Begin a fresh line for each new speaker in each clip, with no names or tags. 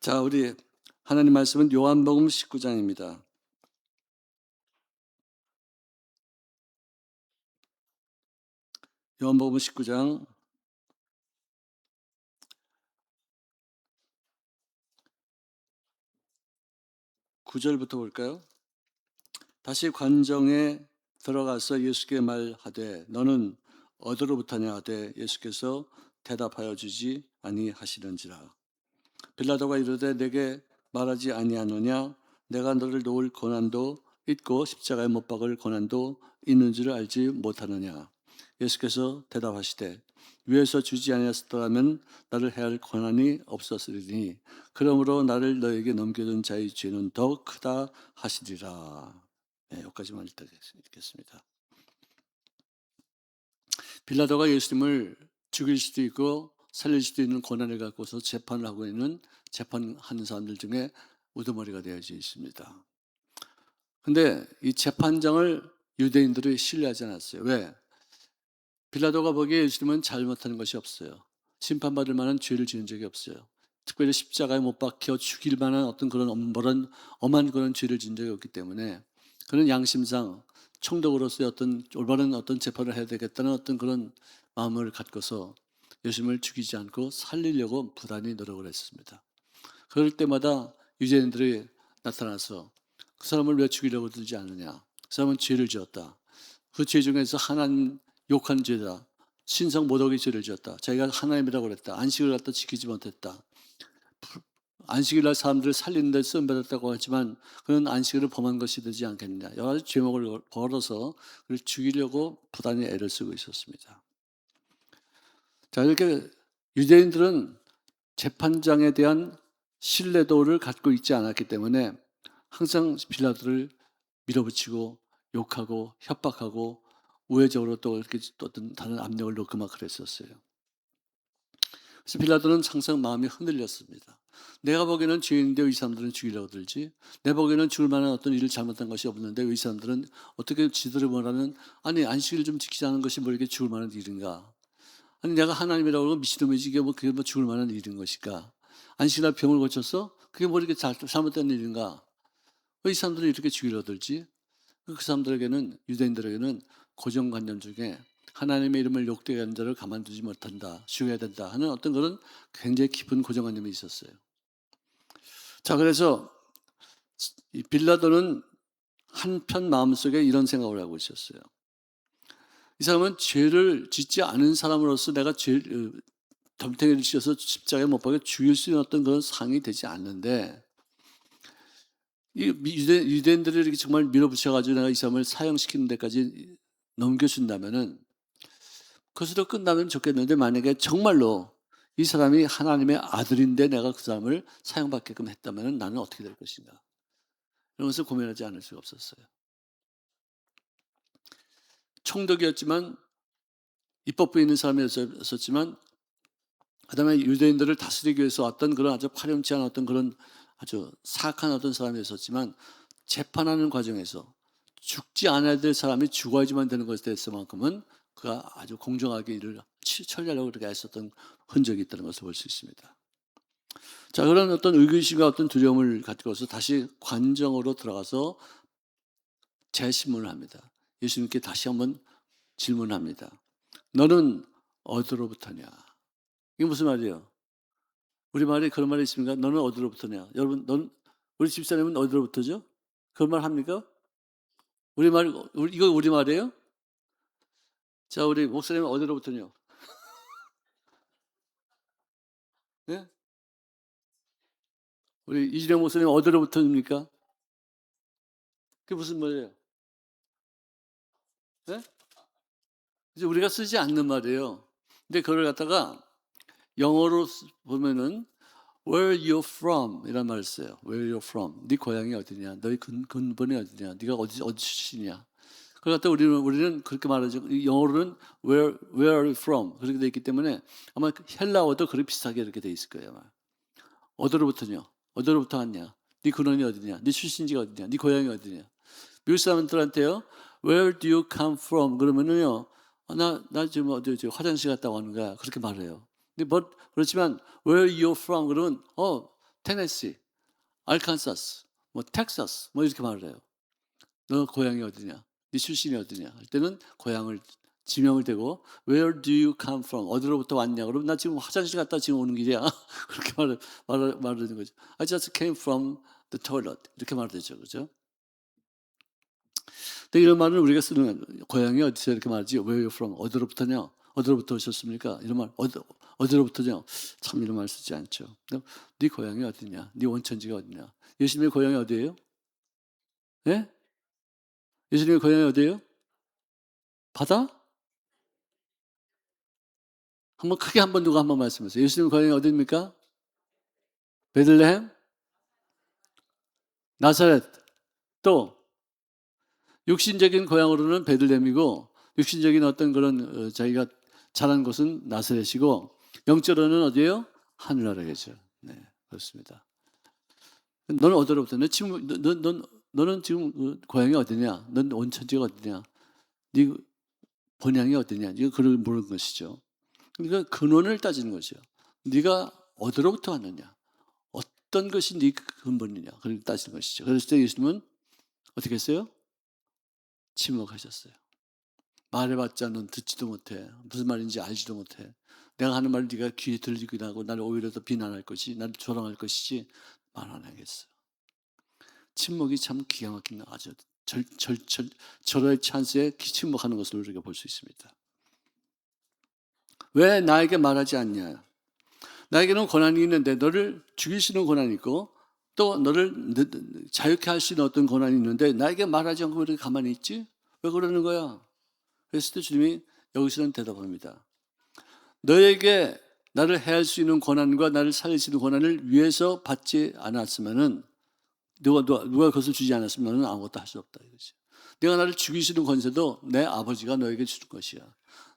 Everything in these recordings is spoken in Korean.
자, 우리 하나님 말씀은 요한복음 19장입니다. 요한복음 19장 9절부터 볼까요? 다시 관정에 들어가서 예수께 말하되 너는 어디로부터냐 하되 예수께서 대답하여 주지 아니하시는지라. 빌라도가 이르되 내게 말하지 아니하느냐 내가 너를 놓을 고난도 있고 십자가에 못 박을 고난도 있는 줄 알지 못하느냐. 예수께서 대답하시되 위에서 주지 아니하셨더라면 나를 해할 권한이 없었으리니 그러므로 나를 너에게 넘겨준 자의 죄는 더 크다 하시리라. 네, 여기까지만 읽겠습니다. 빌라도가 예수님을 죽일 수도 있고 살릴 수도 있는 권한을 갖고서 재판을 하고 있는 재판하는 사람들 중에 우두머리가 되어져 있습니다. 근데 이 재판장을 유대인들이 신뢰하지 않았어요. 왜? 빌라도가 보기에 예수님은 잘못하는 것이 없어요. 심판받을 만한 죄를 지은 적이 없어요. 특별히 십자가에 못 박혀 죽일 만한 어떤 그런 엄한 그런 죄를 지은 적이 없기 때문에 그는 양심상 총독으로서의 어떤 올바른 어떤 재판을 해야 되겠다는 어떤 그런 마음을 갖고서 예수님을 죽이지 않고 살리려고 부단히 노력을 했습니다. 그럴 때마다 유대인들이 나타나서 그 사람을 왜 죽이려고 들지 않느냐. 그 사람은 죄를 지었다. 그 죄 중에서 하나님 욕한 죄다. 신성 모독의 죄를 지었다. 자기가 하나님이라고 그랬다. 안식을 갖다 지키지 못했다. 안식일 날 사람들을 살리는 데 쓰임받았다고 하지만 그는 안식일을 범한 것이 되지 않겠느냐. 여러 가지 죄목을 걸어서 그를 죽이려고 부단히 애를 쓰고 있었습니다. 자, 이렇게 유대인들은 재판장에 대한 신뢰도를 갖고 있지 않았기 때문에 항상 빌라도를 밀어붙이고 욕하고 협박하고 우회적으로 또 이렇게 어떤 다른 압력을 넣고 막 그랬었어요. 그래서 빌라도는 항상 마음이 흔들렸습니다. 내가 보기에는 죄인인데 이 사람들은 죽이려고 들지? 내 보기에는 죽을 만한 어떤 일을 잘못한 것이 없는데 이 사람들은 어떻게 지들을 원하는 아니 안식일 좀 지키지 않은 것이 뭐 이렇게 죽을 만한 일인가? 아니 내가 하나님이라고 하고 미친놈이지 이게 뭐 그게 뭐 죽을 만한 일인 것일까? 안식일날 병을 고쳐서 그게 뭐 이렇게 잘못된 일인가? 왜 이 사람들이 이렇게 죽이려고 들지? 그 사람들에게는 유대인들에게는 고정관념 중에 하나님의 이름을 욕되게 하는 자를 가만두지 못한다, 죽여야 된다 하는 어떤 그런 굉장히 깊은 고정관념이 있었어요. 자, 그래서 이 빌라도는 한편 마음속에 이런 생각을 하고 있었어요. 이 사람은 죄를 짓지 않은 사람으로서 내가 덤탱이를 씌워서 십자가에 못 박여 죽일 수 있는 어떤 그런 상이 되지 않는데 이 유대인들이 이렇게 정말 밀어붙여가지고 내가 이 사람을 사형시키는 데까지 넘겨준다면은 그것으로 끝나면 좋겠는데 만약에 정말로 이 사람이 하나님의 아들인데 내가 그 사람을 사형받게끔 했다면 나는 어떻게 될 것인가 이러면서 고민하지 않을 수가 없었어요. 총독이었지만 입법부에 있는 사람이었지만 그다음에 유대인들을 다스리기 위해서 왔던 그런 아주 파렴치 않은 어떤 그런 아주 사악한 어떤 사람이었었지만 재판하는 과정에서 죽지 않아야 될 사람이 죽어야지만 되는 것에 대해서만큼은 그가 아주 공정하게 일을 처리하려고 그렇게 했었던 흔적이 있다는 것을 볼 수 있습니다. 자, 그런 어떤 의구심과 어떤 두려움을 가지고서 다시 관정으로 들어가서 재신문을 합니다. 예수님께 다시 한번 질문합니다. 너는 어디로부터냐? 이게 무슨 말이에요? 우리 말에 그런 말이 있습니까? 너는 어디로부터냐? 여러분, 우리 집사님은 어디로부터죠? 그런 말 합니까? 이거 우리 말이에요? 자, 우리 목사님은 어디로부터냐? 네? 우리 이진영 목사님 어디로부터입니까? 그게 무슨 말이에요? 네? 이제 우리가 쓰지 않는 말이에요. 근데 그걸 갖다가 영어로 보면은 Where are you from? 이란 말을 써요. Where are you from? 네 고향이 어디냐? 너희 근본이 어디냐? 네가 어디 출신이야? 그걸 갖다 우리는 그렇게 말하죠. 영어로는 Where are you from? 그렇게 돼 있기 때문에 아마 헬라어도 그렇게 비슷하게 이렇게 돼 있을 거예요. 아마. 어디로부터냐? 어디로부터 왔냐? 네 근원이 어디냐? 네 출신지가 어디냐? 네 고향이 어디냐? 미국 사람들한테요. Where do you come from? 그러면은요. 나 지금 어디 화장실 갔다 오는 거야. 그렇게 말해요. 근데 그렇지만 Where are you from? 그러면 테네시, 알칸사스, 뭐 텍사스 뭐 이렇게 말을 해요. 너 고향이 어디냐? 네 출신이 어디냐? 할 때는 고향을 지명을 대고 Where do you come from? 어디로부터 왔냐? 그러면 나 지금 화장실 갔다 지금 오는 길이야. 그렇게 말하는 거죠. I just came from the toilet. 이렇게 말을 되죠. 그죠? 근데 이런 말을 우리가 쓰는 고향이 어디서 이렇게 말하지? Where are you from? 어디로부터냐? 어디로부터 오셨습니까? 이런 말 어디로부터냐? 참 이런 말 쓰지 않죠. 네 고향이 어디냐? 네 원천지가 어디냐? 예수님의 고향이 어디예요? 예? 예수님의 고향이 어디예요? 바다? 한번 크게 한번 누가 한번 말씀하세요. 예수님의 고향이 어디입니까? 베들레헴? 나사렛? 또 육신적인 고향으로는 베들레헴이고 육신적인 어떤 그런 자기가 자란 곳은 나사렛이고 영적으로는 어디예요? 하늘나라겠죠. 네, 그렇습니다. 너는 어디로부터? 너는 지금 고향이 어디냐? 넌 원천지가 어디냐? 네 본향이 어디냐? 이거 그걸 물은 것이죠. 그러니까 근원을 따지는 것이요. 네가 어디로부터 왔느냐? 어떤 것이 네 근본이냐? 그걸 따지는 것이죠. 그랬을 때 예수님은 어떻게 했어요? 침묵하셨어요. 말해봤자 넌 듣지도 못해. 무슨 말인지 알지도 못해. 내가 하는 말을 네가 귀에 들리기도 하고 나를 오히려 더 비난할 것이지, 나를 조롱할 것이지 말 안 하겠어. 침묵이 참 기가 막힌 아주 절호의 찬스에 침묵하는 것을 우리가 볼 수 있습니다. 왜 나에게 말하지 않냐? 나에게는 권한이 있는데 너를 죽일 수 있는 권한이 있고 또 너를 자유케 할 수 있는 어떤 권한이 있는데 나에게 말하지 않고 왜 이렇게 가만히 있지? 왜 그러는 거야? 그랬을 때 주님이 여기서는 대답합니다. 너에게 나를 해할 수 있는 권한과 나를 살릴 수 있는 권한을 위해서 받지 않았으면은 누가 그것을 주지 않았으면 너는 아무것도 할 수 없다 이거지. 네가 나를 죽일 수 있는 권세도 내 아버지가 너에게 주는 것이야.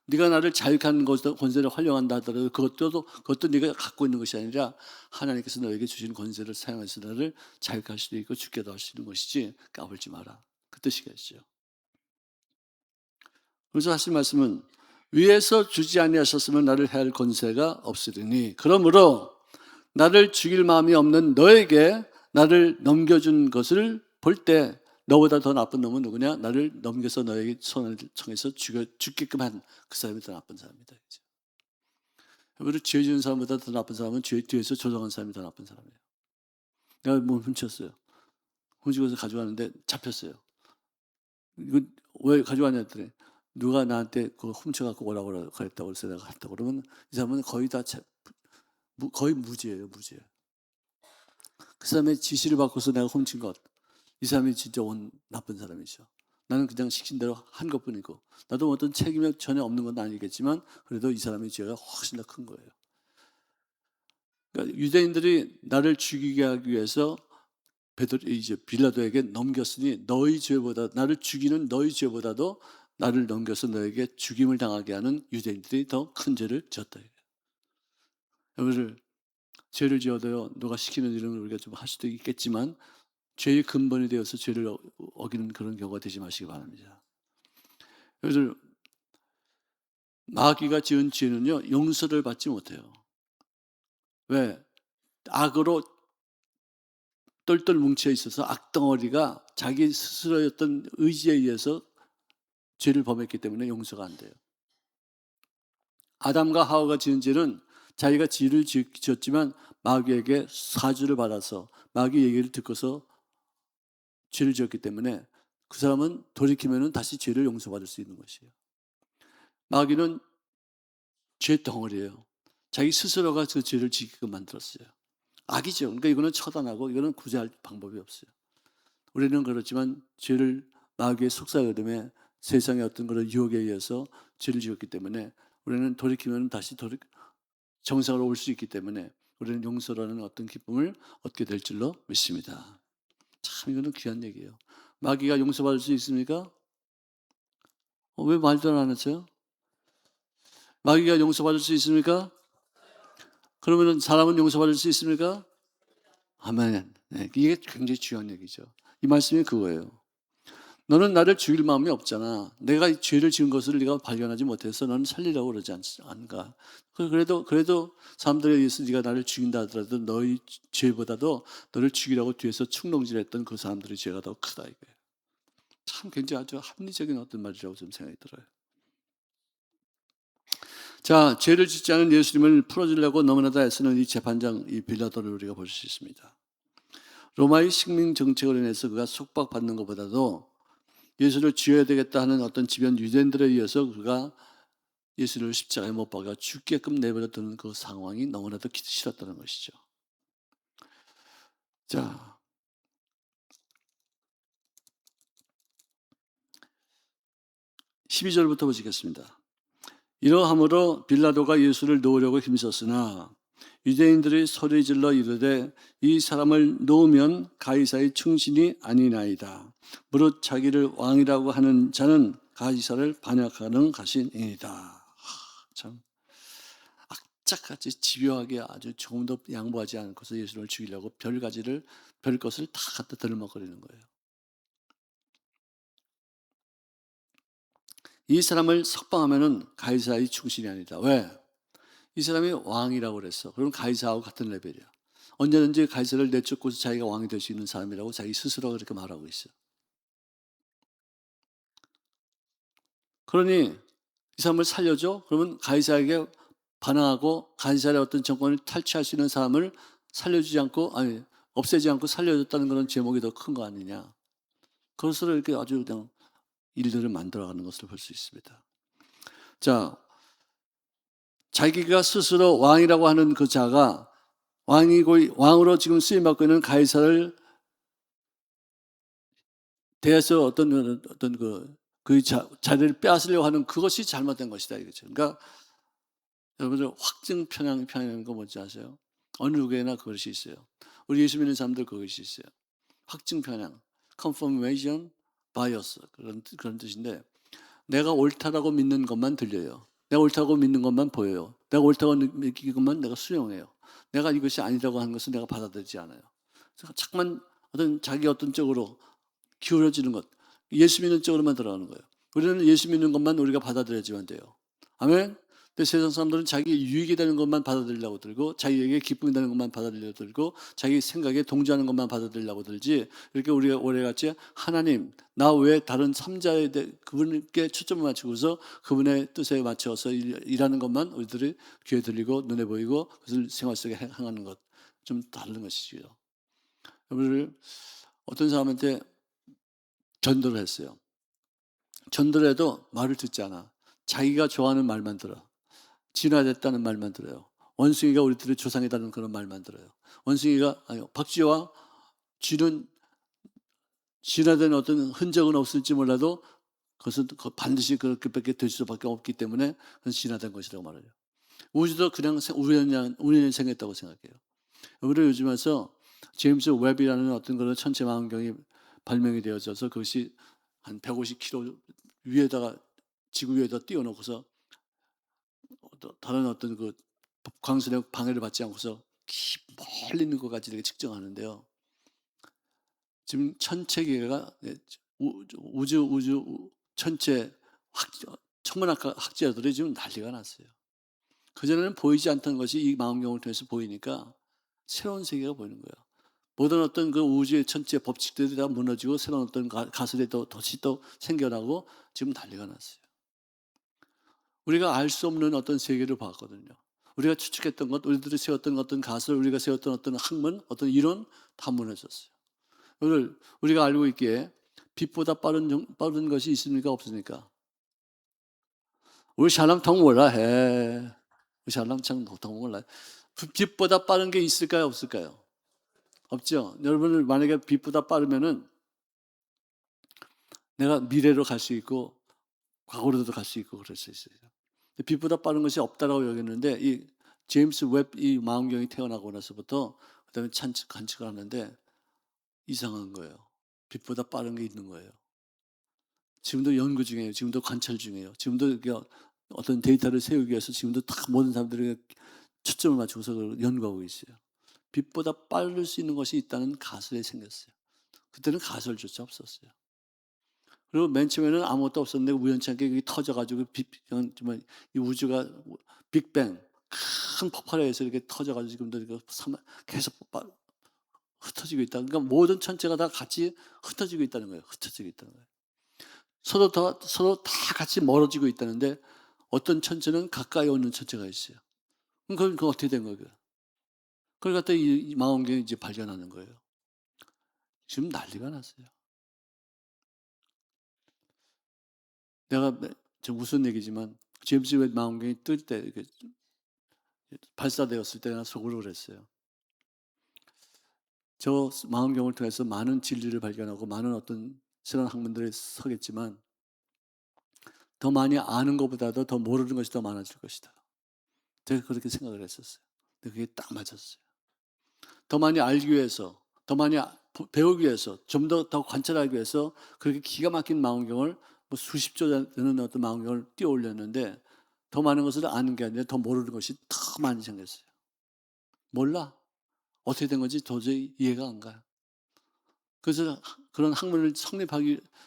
네가 나를 자유케 하는 권세를 활용한다 하더라도 그것도 네가 갖고 있는 것이 아니라 하나님께서 너에게 주신 권세를 사용해서 나를 자유케 할 수도 있고 죽게도 할 수 있는 것이지 까불지 마라. 그 뜻이겠죠. 그래서 하신 말씀은 위에서 주지 아니하셨으면 나를 해할 권세가 없으리니 그러므로 나를 죽일 마음이 없는 너에게 나를 넘겨준 것을 볼 때 너보다 더 나쁜 놈은 누구냐? 나를 넘겨서 너에게 손을 청해서 죽게끔 한 그 사람이 더 나쁜 사람이다. 그리고 죄 지은 사람보다 더 나쁜 사람은 죄 뒤에서 조정한 사람이 더 나쁜 사람이에요. 내가 뭘 훔쳤어요. 훔치고서 가져왔는데 잡혔어요. 이거 왜 가져왔냐 했더니 누가 나한테 그거 훔쳐갖고 오라고 그랬다고 그래서 내가 갔다 그러면 이 사람은 거의 다 거의 무죄예요, 무죄. 그 사람의 지시를 받고서 내가 훔친 것, 이 사람이 진짜 온 나쁜 사람이죠. 나는 그냥 시킨 대로 한 것뿐이고 나도 어떤 책임이 전혀 없는 건 아니겠지만 그래도 이 사람의 죄가 훨씬 더 큰 거예요. 그러니까 유대인들이 나를 죽이게 하기 위해서 이제 빌라도에게 넘겼으니 너희 죄보다 나를 죽이는 너희 죄보다도 나를 넘겨서 너에게 죽임을 당하게 하는 유대인들이 더 큰 죄를 지었다. 여러분들 죄를 지어도요 누가 시키는 일은 우리가 좀 할 수도 있겠지만 죄의 근본이 되어서 죄를 어기는 그런 경우가 되지 마시기 바랍니다. 여러분들 마귀가 지은 죄는요 용서를 받지 못해요. 왜? 악으로 똘똘 뭉쳐 있어서 악덩어리가 자기 스스로의 어떤 의지에 의해서 죄를 범했기 때문에 용서가 안 돼요. 아담과 하와가 지은 죄는 자기가 죄를 지었지만 마귀에게 사주를 받아서 마귀 얘기를 듣고서 죄를 지었기 때문에 그 사람은 돌이키면 다시 죄를 용서받을 수 있는 것이에요. 마귀는 죄 덩어리예요. 자기 스스로가 그 죄를 지게끔 만들었어요. 악이죠. 그러니까 이거는 처단하고 이거는 구제할 방법이 없어요. 우리는 그렇지만 죄를 마귀의 속삭임에 세상의 어떤 그런 유혹에 의해서 죄를 지었기 때문에 우리는 돌이키면 다시 정상으로 올 수 있기 때문에 우리는 용서라는 어떤 기쁨을 얻게 될 줄로 믿습니다. 참 이거는 귀한 얘기예요. 마귀가 용서받을 수 있습니까? 왜 말도 안 하죠? 마귀가 용서받을 수 있습니까? 그러면 사람은 용서받을 수 있습니까? 아멘. 네, 이게 굉장히 중요한 얘기죠. 이 말씀이 그거예요. 너는 나를 죽일 마음이 없잖아. 내가 이 죄를 지은 것을 네가 발견하지 못해서 너는 살리라고 그러지 않은가. 그래도 사람들에 의해서 네가 나를 죽인다 하더라도 너희 죄보다도 너를 죽이라고 뒤에서 충동질했던 그 사람들의 죄가 더 크다 이거예요. 참 굉장히 아주 합리적인 어떤 말이라고 좀 생각이 들어요. 자, 죄를 짓지 않은 예수님을 풀어주려고 너무나도 애쓰는 이 재판장 이 빌라도를 우리가 볼 수 있습니다. 로마의 식민 정책으로 인해서 그가 속박받는 것보다도 예수를 죽여야 되겠다 하는 어떤 지변 유대인들에 의해서 그가 예수를 십자가에 못 박아 죽게끔 내버려 두는 그 상황이 너무나도 싫었다는 것이죠. 자, 12절부터 보시겠습니다. 이러함으로 빌라도가 예수를 놓으려고 힘썼으나 유대인들이 소리질러 이르되 이 사람을 놓으면 가이사의 충신이 아니나이다. 무릇 자기를 왕이라고 하는 자는 가이사를 반역하는 가신이다. 참 악착같이 집요하게 아주 조금도 양보하지 않고서 예수를 죽이려고 별것을 다 갖다 들먹거리는 거예요. 이 사람을 석방하면은 가이사의 충신이 아니다. 왜? 이 사람이 왕이라고 그랬어. 그럼 가이사하고 같은 레벨이야. 언제든지 가이사를 내쫓고서 자기가 왕이 될 수 있는 사람이라고 자기 스스로 그렇게 말하고 있어. 그러니 이 사람을 살려줘? 그러면 가이사에게 반항하고 가이사의 어떤 정권을 탈취할 수 있는 사람을 살려주지 않고, 아니, 없애지 않고 살려줬다는 그런 제목이 더 큰 거 아니냐. 그것으로 이렇게 아주 그냥 일들을 만들어가는 것을 볼 수 있습니다. 자, 자기가 스스로 왕이라고 하는 그 자가 왕으로 지금 쓰임받고 있는 가이사를 대해서 어떤 자리를 빼앗으려고 하는 그것이 잘못된 것이다 이거죠. 그러니까 여러분들 확증 편향이라는 거 뭔지 아세요? 어느 누구에나 그것이 있어요. 우리 예수 믿는 사람들 그것이 있어요. 확증 편향, confirmation bias 그런 뜻인데 내가 옳다라고 믿는 것만 들려요. 내가 옳다고 믿는 것만 보여요. 내가 옳다고 느끼는 것만 내가 수용해요. 내가 이것이 아니라고 하는 것은 내가 받아들이지 않아요. 자꾸만 자기 어떤 쪽으로 기울어지는 것, 예수 믿는 쪽으로만 들어가는 거예요. 우리는 예수 믿는 것만 우리가 받아들여야지만 돼요. 아멘? 근데 세상 사람들은 자기 유익이 되는 것만 받아들이려고 들고 자기에게 기쁨이 되는 것만 받아들이려고 들고 자기 생각에 동조하는 것만 받아들이려고 들지 이렇게 우리가 오래같이 하나님 나 외에 다른 3자에 대해 그분께 초점을 맞추고서 그분의 뜻에 맞춰서 일하는 것만 우리들이 귀에 들리고 눈에 보이고 그것을 생활 속에 행하는 것 좀 다른 것이죠. 우리를 어떤 사람한테 전도를 했어요. 전도를 해도 말을 듣지 않아. 자기가 좋아하는 말만 들어. 진화됐다는 말만 들어요. 원숭이가 우리들의 조상이라는 그런 말만 들어요. 원숭이가 아니요 박쥐와 쥐는 진화된 어떤 흔적은 없을지 몰라도 그것은 반드시 그렇게밖에 될 수밖에 없기 때문에 그건 진화된 것이라고 말해요. 우주도 그냥 우연히 생겼다고 생각해요. 우리 요즘 와서 제임스 웹이라는 어떤 그런 천체 망원경이 발명이 되어져서 그것이 한 150km 위에다가 지구 위에다 띄워놓고서 다른 어떤 그 광선의 방해를 받지 않고서 멀리 있는 것까지 이렇게 측정하는데요. 지금 천체계가 우주 천체 천문학 학자들이 지금 난리가 났어요. 그전에는 보이지 않던 것이 이 망원경을 통해서 보이니까 새로운 세계가 보이는 거예요. 모든 어떤 그 우주의 천체 법칙들이 다 무너지고 새로운 어떤 가설이 다시 또 생겨나고 지금 난리가 났어요. 우리가 알 수 없는 어떤 세계를 봤거든요. 우리가 추측했던 것, 우리들이 세웠던 어떤 가설, 우리가 세웠던 어떤 학문, 어떤 이론 다 무너졌어요. 오늘 우리가 알고 있기에 빛보다 빠른 것이 있습니까? 없습니까? 우리 샬람 통 몰라 해. 우리 샬람 통 몰라. 빛보다 빠른 게 있을까요? 없을까요? 없죠. 여러분들 만약에 빛보다 빠르면은 내가 미래로 갈 수 있고 과거로도 갈 수 있고 그럴 수 있어요. 빛보다 빠른 것이 없다라고 여겼는데 이 제임스 웹 이 망원경이 태어나고 나서부터 그다음에 관측을 하는데 이상한 거예요. 빛보다 빠른 게 있는 거예요. 지금도 연구 중이에요. 지금도 관찰 중이에요. 지금도 어떤 데이터를 세우기 위해서 지금도 다 모든 사람들이 초점을 맞추고서 연구하고 있어요. 빛보다 빠를 수 있는 것이 있다는 가설이 생겼어요. 그때는 가설조차 없었어요. 그리고 맨 처음에는 아무것도 없었는데 우연찮게 이게 터져가지고 정말 이 우주가 빅뱅 큰 폭발에서 이렇게 터져가지고 지금도 이렇게 계속 흩어지고 있다. 그러니까 모든 천체가 다 같이 흩어지고 있다는 거예요. 흩어지고 있다는 거예요. 서로 다 같이 멀어지고 있다는데 어떤 천체는 가까이 오는 천체가 있어요. 그럼 그건 어떻게 된 거예요? 그걸 갖다 이 망원경이 이제 발견하는 거예요. 지금 난리가 났어요. 내가 좀 무슨 얘기지만 제임스 웹 망원경이 뜰 때 이렇게 발사되었을 때 내가 속으로 그랬어요. 저 망원경을 통해서 많은 진리를 발견하고 많은 어떤 새로운 학문들이 서겠지만 더 많이 아는 것보다도 더 모르는 것이 더 많아질 것이다. 제가 그렇게 생각을 했었어요. 근데 그게 딱 맞았어요. 더 많이 알기 위해서, 더 많이 배우기 위해서, 좀 더 관찰하기 위해서 그렇게 기가 막힌 망원경을 뭐 수십조 되는 어떤 망원경을 띄워 올렸는데 더 많은 것을 아는 게 아니라 더 모르는 것이 더 많이 생겼어요. 몰라. 어떻게 된 건지 도저히 이해가 안 가요. 그래서 그런 학문을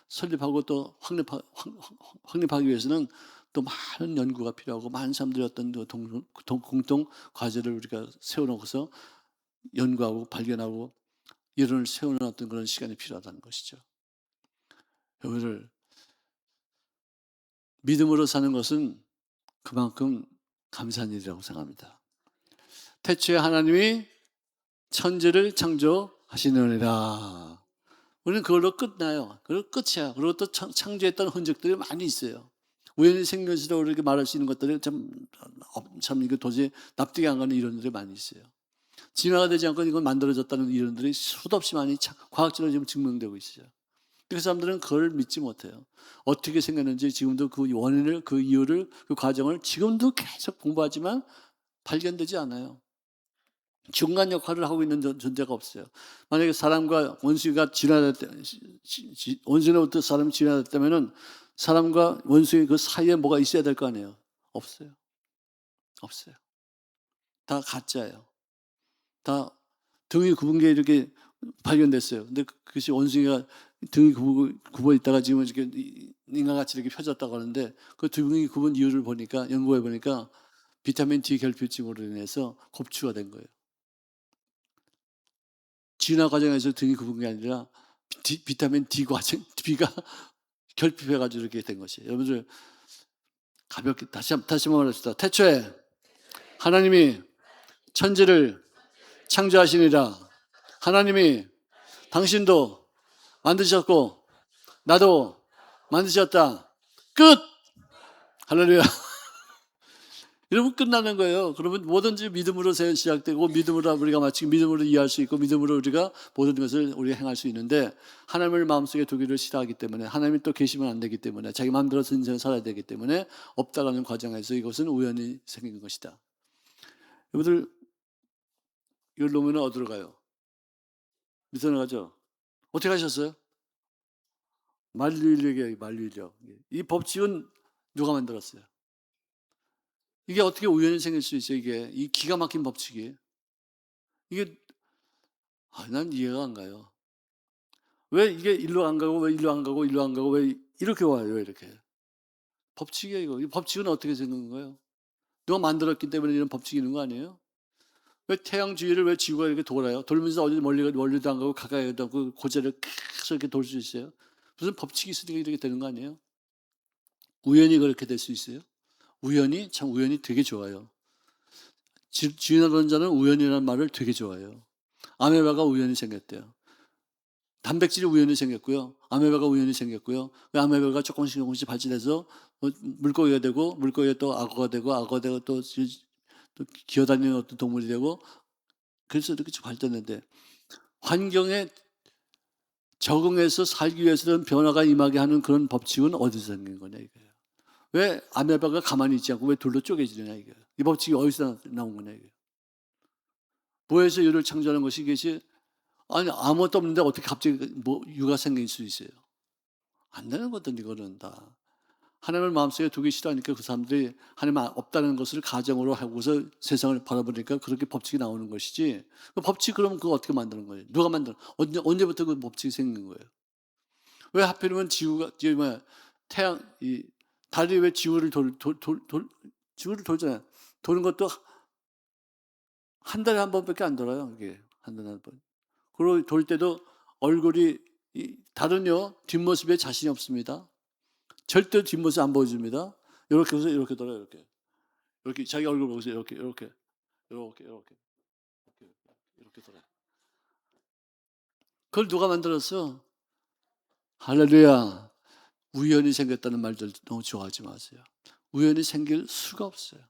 설립하고 또 확립하기 위해서는 또 많은 연구가 필요하고 많은 사람들이 어떤 공통 과제를 우리가 세워놓고서 연구하고 발견하고 이론을 세우는 어떤 그런 시간이 필요하다는 것이죠. 여러분들 믿음으로 사는 것은 그만큼 감사한 일이라고 생각합니다. 태초에 하나님이 천지를 창조하시느니라. 우리는 그걸로 끝나요. 그걸로 끝이야. 그리고 또 창조했던 흔적들이 많이 있어요. 우연히 생긴 것이라고 이렇게 말할 수 있는 것들이 참 이거 도저히 납득이 안 가는 이론들이 많이 있어요. 진화가 되지 않고 이건 만들어졌다는 이론들이 수도 없이 많이 과학적으로 지금 증명되고 있어요. 그 사람들은 그걸 믿지 못해요. 어떻게 생겼는지 지금도 그 원인을, 그 이유를, 그 과정을 지금도 계속 공부하지만 발견되지 않아요. 중간 역할을 하고 있는 존재가 없어요. 만약에 사람과 원수가 원수로부터 사람이 진화됐다면 사람과 원수의 그 사이에 뭐가 있어야 될 거 아니에요. 없어요. 없어요. 다 가짜예요. 다 등이 굽은 게 이렇게 발견됐어요. 근데 그것이 원숭이가 등이 굽어 있다가 지금 이렇게 인간같이 이렇게 펴졌다고 하는데 그 등이 굽은 이유를 보니까 연구해 보니까 비타민 D 결핍증으로 인해서 곱추가 된 거예요. 진화 과정에서 등이 굽은 게 아니라 비타민 B가 결핍해가지고 이렇게 된 것이에요. 여러분들 가볍게 다시 한번 말합시다. 태초에 하나님이 천지를 창조하시니라. 하나님이 당신도 만드셨고 나도 만드셨다. 끝! 할렐루야. 이러면 끝나는 거예요. 그러면 뭐든지 믿음으로 시작되고 믿음으로 우리가 마치 믿음으로 이해할 수 있고 믿음으로 우리가 모든 것을 우리가 행할 수 있는데 하나님을 마음속에 두기를 싫어하기 때문에 하나님이 또 계시면 안 되기 때문에 자기 마음대로 인생을 살아야 되기 때문에 없다라는 과정에서 이것은 우연히 생긴 것이다. 여러분들 이걸 놓으면 어디로 가요? 밑으로 가죠? 어떻게 하셨어요? 만류인력. 이 법칙은 누가 만들었어요? 이게 어떻게 우연히 생길 수 있어요? 이 기가 막힌 법칙이. 이게, 난 이해가 안 가요. 왜 이게 일로 안 가고, 왜 일로 안 가고, 일로 안 가고, 왜 이렇게 와요, 이렇게. 법칙이에요, 이거. 이 법칙은 어떻게 생긴 거예요? 누가 만들었기 때문에 이런 법칙이 있는 거 아니에요? 왜 태양 주위를 왜 지구가 이렇게 돌아요? 돌면서 어디 멀리도 안 가고 가까이도 안 가고 고제를 계속 이렇게 돌 수 있어요? 무슨 법칙이 있으니까 이렇게 되는 거 아니에요? 우연히 그렇게 될 수 있어요? 우연이 되게 좋아요. 진화론자는 우연이라는 말을 되게 좋아해요. 아메바가 우연히 생겼대요. 단백질이 우연히 생겼고요. 아메바가 우연히 생겼고요. 그 아메바가 조금씩 발전해서 물고기가 되고, 물고기가 또 악어가 되고, 악어가 되고 또 기어다니는 어떤 동물이 되고, 그래서 이렇게 발전했는데, 환경에 적응해서 살기 위해서는 변화가 임하게 하는 그런 법칙은 어디서 생긴 거냐, 이거예요. 왜 아메바가 가만히 있지 않고 왜 둘로 쪼개지느냐, 이거예요. 이 법칙이 어디서 나온 거냐, 이거예요. 뭐에서 유를 창조하는 것이 이것이 아니 아무것도 없는데 어떻게 갑자기 유가 생길 수 있어요? 안 되는 거든 이거는 다. 하나님을 마음속에 두기 싫어하니까 그 사람들이 하나님 없다는 것을 가정으로 하고서 세상을 바라보니까 그렇게 법칙이 나오는 것이지. 그 법칙 그러면 그거 어떻게 만드는 거예요? 누가 언제부터 그 법칙이 생긴 거예요? 왜 하필이면 지구가 태양 이 달이 왜 지구를 지구를 돌잖아요. 도는 것도 한 달에 한 번밖에 안 돌아요. 이게 한 달에 한 번. 그리고 돌 때도 얼굴이 달은요 뒷모습에 자신이 없습니다. 절대 뒷모습 안 보여줍니다. 이렇게 해서 이렇게 돌아요. 이렇게 자기 얼굴 보세요. 이렇게 돌아요. 그걸 누가 만들었어? 할렐루야. 우연히 생겼다는 말들 너무 좋아하지 마세요. 우연히 생길 수가 없어요.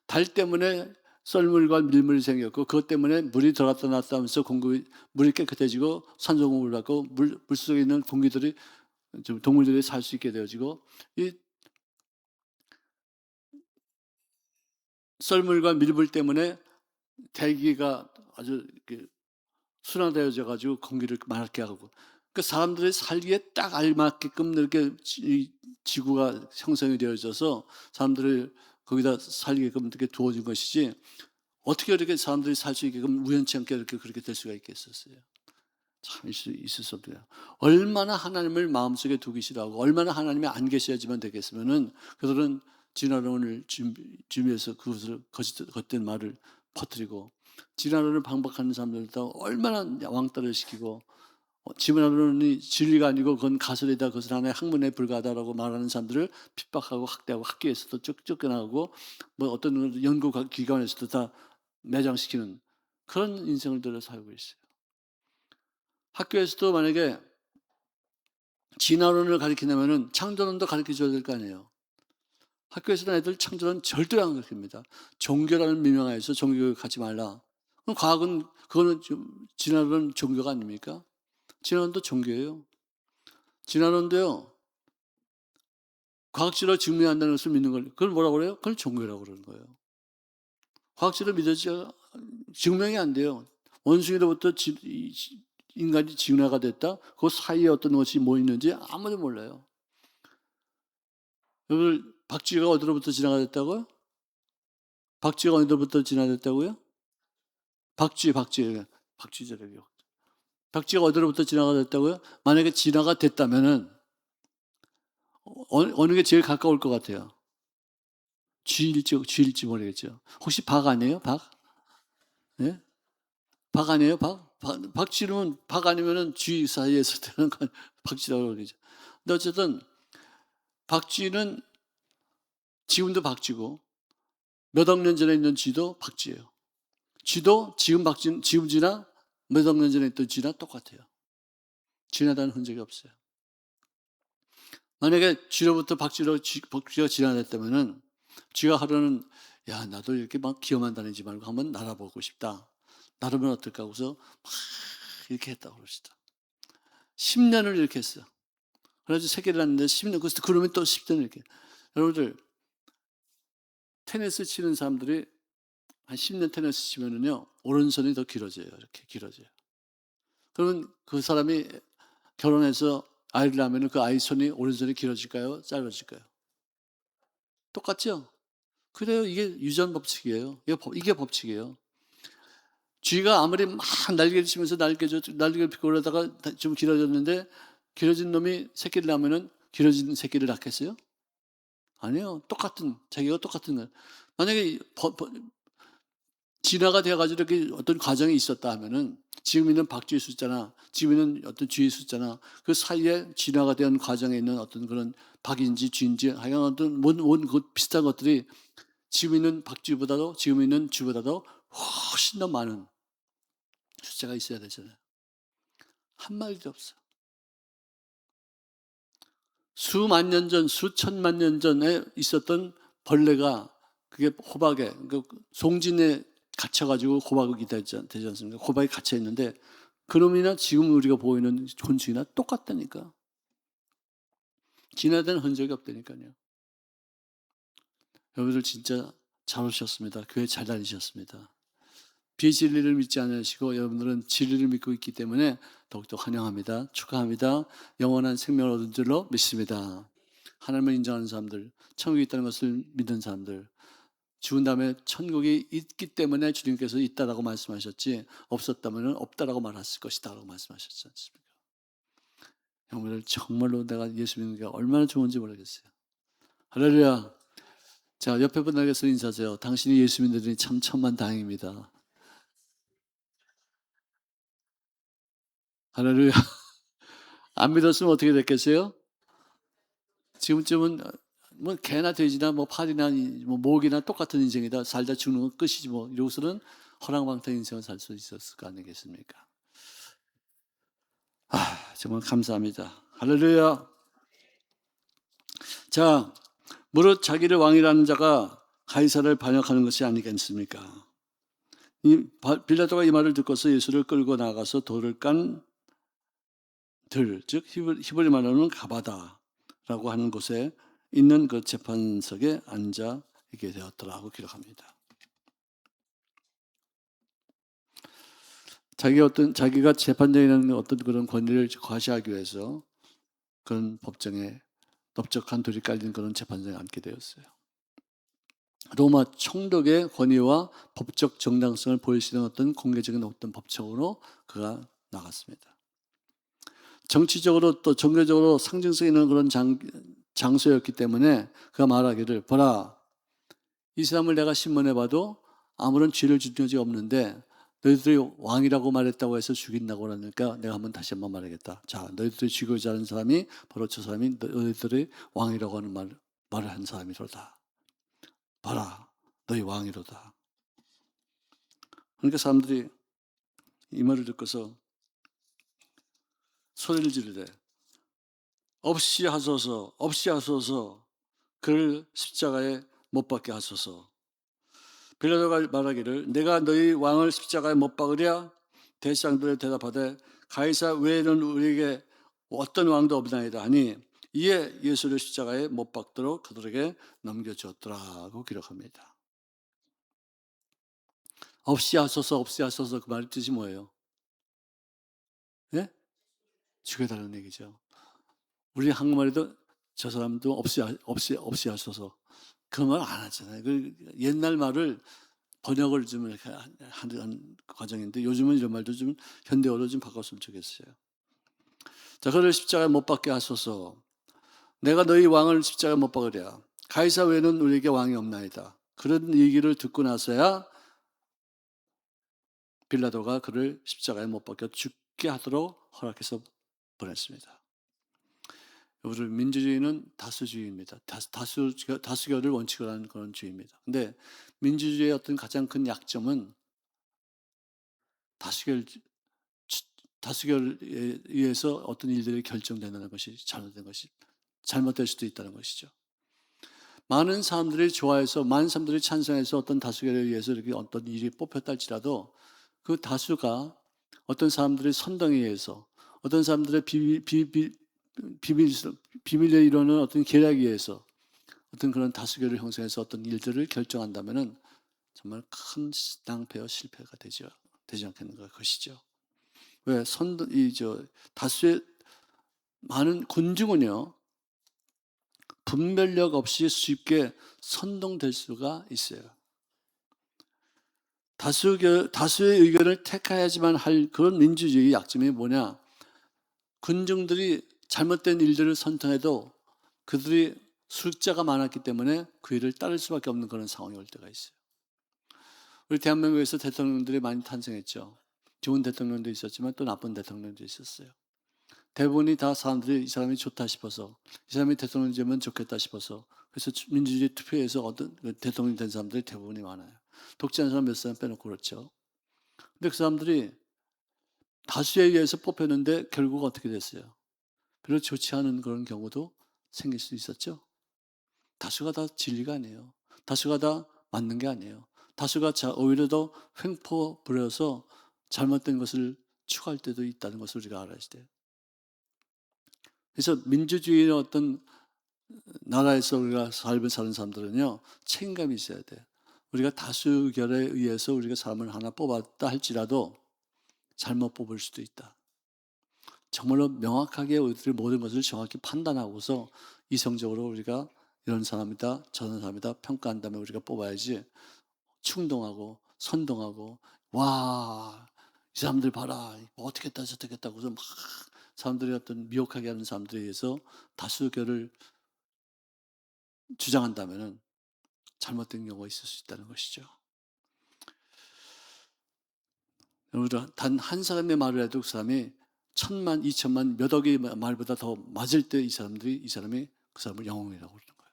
달 때문에 썰물과 밀물이 생겼고 그것 때문에 물이 들어갔다 놨다 하면서 물이 깨끗해지고 산소 공급을 받고 물속에 있는 공기들이 좀 동물들이 살 수 있게 되어지고 이 썰물과 밀물 때문에 대기가 아주 이렇게 순환되어져 가지고 공기를 맑게 하고 그 사람들의 살기에 딱 알맞게끔 이렇게 지구가 형성이 되어져서 사람들을 거기다 살게끔 이렇게 두어진 것이지 어떻게 이렇게 사람들이 살 수 있게끔 우연치 않게 이렇게 그렇게 될 수가 있겠었어요. 참 있을 수 없어요. 얼마나 하나님을 마음속에 두기 싫어하고 얼마나 하나님이 안 계셔야지만 되겠으면은 그들은 진화론을 준비해서 그것을 겉된 말을 퍼뜨리고 진화론을 반박하는 사람들도 얼마나 왕따를 시키고 진화론이 진리가 아니고 그건 가설이다, 그것은 하나의 학문에 불과하다라고 말하는 사람들을 핍박하고 학대하고 학교에서도 쫓겨나고 뭐 어떤 연구 기관에서도 다 매장시키는 그런 인생을 들어 살고 있어요. 학교에서도 만약에 진화론을 가르치려면은 창조론도 가르쳐 줘야 될 거 아니에요. 학교에서는 애들 창조론 절대로 안 가르칩니다. 종교라는 미명하에서 종교를 갖지 말라. 그럼 과학은 그거는 좀 진화론 종교가 아닙니까? 진화론도 종교예요. 진화론도요. 과학적으로 증명한다는 것을 믿는 걸 그걸 뭐라고 그래요? 그걸 종교라고 그러는 거예요. 과학적으로 믿어져 증명이 안 돼요. 원숭이로부터 인간이 진화가 됐다. 그 사이에 어떤 것이 뭐 있는지 아무도 몰라요. 여러분 박쥐가 어디로부터 진화가 됐다고요? 박쥐가 어디로부터 진화됐다고요? 박쥐잖아요. 박쥐가 어디로부터 진화가 됐다고요? 만약에 진화가 됐다면은 어느 게 제일 가까울 것 같아요? 쥐일지 모르겠죠. 혹시 박 아니에요? 박? 예? 박 아니에요? 박쥐는 박 아니면은 쥐 사이에서 되는 건 박쥐라고 그러죠. 근데 어쨌든 박쥐는 지금도 박쥐고 몇 억 년 전에 있는 쥐도 박쥐예요. 쥐도 지금 쥐나 몇 억 년 전에 있던 쥐나 똑같아요. 진화된 흔적이 없어요. 만약에 쥐로부터 박쥐가 진화됐다면은 쥐가 하루는 야 나도 이렇게 막 기어만 다니지 말고 한번 날아보고 싶다. 날으면 어떨까 하고서 막 이렇게 했다고 그럽시다. 10년을 이렇게 했어요. 그래가지고 새끼를 낳는데 10년 그러면 또 10년 이렇게. 여러분들 테니스 치는 사람들이 한 10년 테니스 치면은요 오른손이 더 길어져요. 이렇게 길어져요. 그러면 그 사람이 결혼해서 아이를 낳으면 그 아이 손이 오른손이 길어질까요? 짧아질까요? 똑같죠? 그래요. 이게 유전 법칙이에요. 이게 법칙이에요. 쥐가 아무리 막 날개를 치면서 날개를 펴고 그러다가 좀 길어졌는데 길어진 놈이 새끼를 낳으면은 길어진 새끼를 낳겠어요? 아니요. 자기가 똑같은 거예요. 만약에 진화가 되어가지고 이렇게 어떤 과정이 있었다 하면은 지금 있는 박쥐의 숫자나 지금 있는 어떤 쥐의 숫자나 그 사이에 진화가 된 과정에 있는 어떤 그런 박인지 쥐인지 하여간 어떤 비슷한 것들이 지금 있는 박쥐보다도 지금 있는 쥐보다도 훨씬 더 많은 숫자가 있어야 되잖아요. 한 마리도 없어. 수만 년 전, 수천만 년 전에 있었던 벌레가 그게 호박에 송진에 갇혀가지고 호박이 되지 않습니까? 호박이 갇혀 있는데 그놈이나 지금 우리가 보이는 곤충이나 똑같다니까. 진화된 흔적이 없다니까요. 여러분들 진짜 잘 오셨습니다. 교회 잘 다니셨습니다. 비진리를 믿지 않으시고 여러분들은 진리를 믿고 있기 때문에 더욱더 환영합니다. 축하합니다. 영원한 생명을 얻은 줄로 믿습니다. 하나님을 인정하는 사람들, 천국이 있다는 것을 믿는 사람들, 죽은 다음에 천국이 있기 때문에 주님께서 있다라고 말씀하셨지 없었다면 없다라고 말했을 것이다라고 말씀하셨지 않습니까? 정말로 내가 예수 믿는 게 얼마나 좋은지 모르겠어요. 할렐루야. 자, 옆에 분에게서 인사하세요. 당신이 예수 믿으니 참 천만다행입니다. 할렐루야. 안 믿었으면 어떻게 됐겠어요? 지금쯤은 뭐 개나 돼지나 뭐 파리나 뭐 모기나 똑같은 인생이다. 살다 죽는 건 끝이지 뭐. 이러고서는 허랑방탕 인생을 살 수 있었을 거 아니겠습니까? 정말 감사합니다. 할렐루야. 자, 무릇 자기를 왕이라는 자가 가이사를 반역하는 것이 아니겠습니까? 빌라도가 이 말을 듣고서 예수를 끌고 나가서 돌을 깐 즉 히브리 말로는 가바다라고 하는 곳에 있는 그 재판석에 앉아 있게 되었더라고 기록합니다. 자기가 재판장이라는 어떤 그런 권리를 과시하기 위해서 그런 법정에 넓적한 돌이 깔린 그런 재판장에 앉게 되었어요. 로마 총독의 권위와 법적 정당성을 보여주는 어떤 공개적인 어떤 법정으로 그가 나갔습니다. 정치적으로 또 종교적으로 상징성 있는 그런 장소였기 때문에 그가 말하기를, 보라, 이 사람을 내가 신문해 봐도 아무런 죄를 지은 적이 없는데 너희들이 왕이라고 말했다고 해서 죽인다고 그러니까 내가 다시 한번 말하겠다. 자, 너희들이 죽이고자 하는 사람이 바로 저 사람이 너희들이 왕이라고 하는 말을 한 사람이로다. 봐라, 너희 왕이로다. 그러니까 사람들이 이 말을 듣고서 소리를 지르되, 없이 하소서, 없이 하소서, 그를 십자가에 못 박게 하소서. 빌라도가 말하기를, 내가 너희 왕을 십자가에 못 박으랴? 대장들에 대답하되, 가이사 외에는 우리에게 어떤 왕도 없나이다 하니, 이에 예수를 십자가에 못 박도록 그들에게 넘겨주었더라고 기록합니다. 없이 하소서, 없이 하소서, 그 말의 뜻이 뭐예요? 예? 죽여달라는 얘기죠. 우리 한국말에도 저 사람도 없이 하소서, 그 말 안 하잖아요. 그 옛날 말을 번역을 좀 이렇게 하는 과정인데, 요즘은 이런 말도 좀 현대어로 좀 바꿨으면 좋겠어요. 자, 그를 십자가에 못 박게 하소서. 내가 너희 왕을 십자가에 못 박으랴. 가이사 외에는 우리에게 왕이 없나이다. 그런 얘기를 듣고 나서야 빌라도가 그를 십자가에 못 박혀 죽게 하도록 허락해서 보냈습니다. 우리 민주주의는 다수주의입니다. 다수결을 원칙으로 하는 그런 주의입니다. 근데 민주주의의 어떤 가장 큰 약점은 다수결에 의해서 어떤 일들이 결정된다는 것이 잘못될 수도 있다는 것이죠. 많은 사람들이 좋아해서, 많은 사람들이 찬성해서 어떤 다수결에 의해서 이렇게 어떤 일이 뽑혔다 할지라도 그 다수가 어떤 사람들의 선동에 의해서, 어떤 사람들의 비밀에 이루는 어떤 계략에 의해서 어떤 그런 다수결을 형성해서 어떤 일들을 결정한다면은 정말 큰 낭패와 실패가 되지 않겠는가 것이죠. 왜? 다수의 많은 군중은요, 분별력 없이 쉽게 선동될 수가 있어요. 다수의 의견을 택해야지만 할 그런 민주주의의 약점이 뭐냐? 군중들이 잘못된 일들을 선택해도 그들이 숫자가 많았기 때문에 그 일을 따를 수밖에 없는 그런 상황이 올 때가 있어요. 우리 대한민국에서 대통령들이 많이 탄생했죠. 좋은 대통령도 있었지만 또 나쁜 대통령도 있었어요. 대부분이 다 사람들이 이 사람이 좋다 싶어서, 이 사람이 대통령 되면 좋겠다 싶어서, 그래서 민주주의 투표에서 어떤 대통령이 된 사람들이 대부분이 많아요. 독재하는 사람 몇 사람 빼놓고 그렇죠. 근데 그 사람들이 다수에 의해서 뽑혔는데 결국 어떻게 됐어요? 별로 좋지 않은 그런 경우도 생길 수 있었죠. 다수가 다 진리가 아니에요. 다수가 다 맞는 게 아니에요. 다수가 오히려 더 횡포 부려서 잘못된 것을 추구할 때도 있다는 것을 우리가 알아야 돼요. 그래서 민주주의의 어떤 나라에서 우리가 삶을 사는 사람들은요, 책임감이 있어야 돼요. 우리가 다수 의결에 의해서 우리가 사람을 하나 뽑았다 할지라도 잘못 뽑을 수도 있다. 정말로 명확하게 우리들이 모든 것을 정확히 판단하고서 이성적으로 우리가 이런 사람이다, 저런 사람이다 평가한 다음에 우리가 뽑아야지, 충동하고 선동하고, 와, 이 사람들 봐라, 어떻게 했다 저떻게 했다고 막 사람들이 어떤 미혹하게 하는 사람들에 의해서 다수결을 주장한다면은 잘못된 경우가 있을 수 있다는 것이죠. 여러분, 단 한 사람의 말을 해도 그 사람이 1,000만, 2,000만, 몇 억의 말보다 더 맞을 때 이 사람이 그 사람을 영웅이라고 그러는 거예요.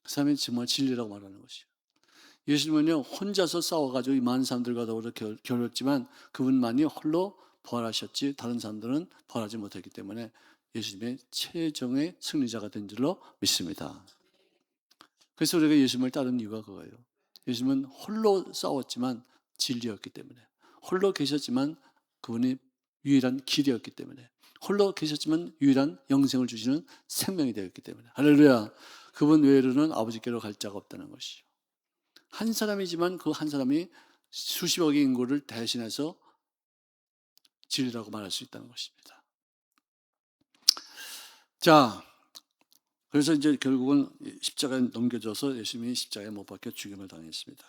그 사람이 정말 진리라고 말하는 것이에요. 예수님은요, 혼자서 싸워가지고 이 많은 사람들과 더불어 겨뤘지만 그분만이 홀로 부활하셨지 다른 사람들은 부활하지 못했기 때문에 예수님의 최종의 승리자가 된 줄로 믿습니다. 그래서 우리가 예수님을 따르는 이유가 그거예요. 예수님은 홀로 싸웠지만 진리였기 때문에, 홀로 계셨지만 그분이 유일한 길이었기 때문에, 홀로 계셨지만 유일한 영생을 주시는 생명이 되었기 때문에, 할렐루야. 그분 외로는 아버지께로 갈 자가 없다는 것이죠. 한 사람이지만 그 한 사람이 수십억의 인구를 대신해서 진리라고 말할 수 있다는 것입니다. 자, 그래서 이제 결국은 십자가에 넘겨져서 예수님이 십자가에 못 박혀 죽임을 당했습니다.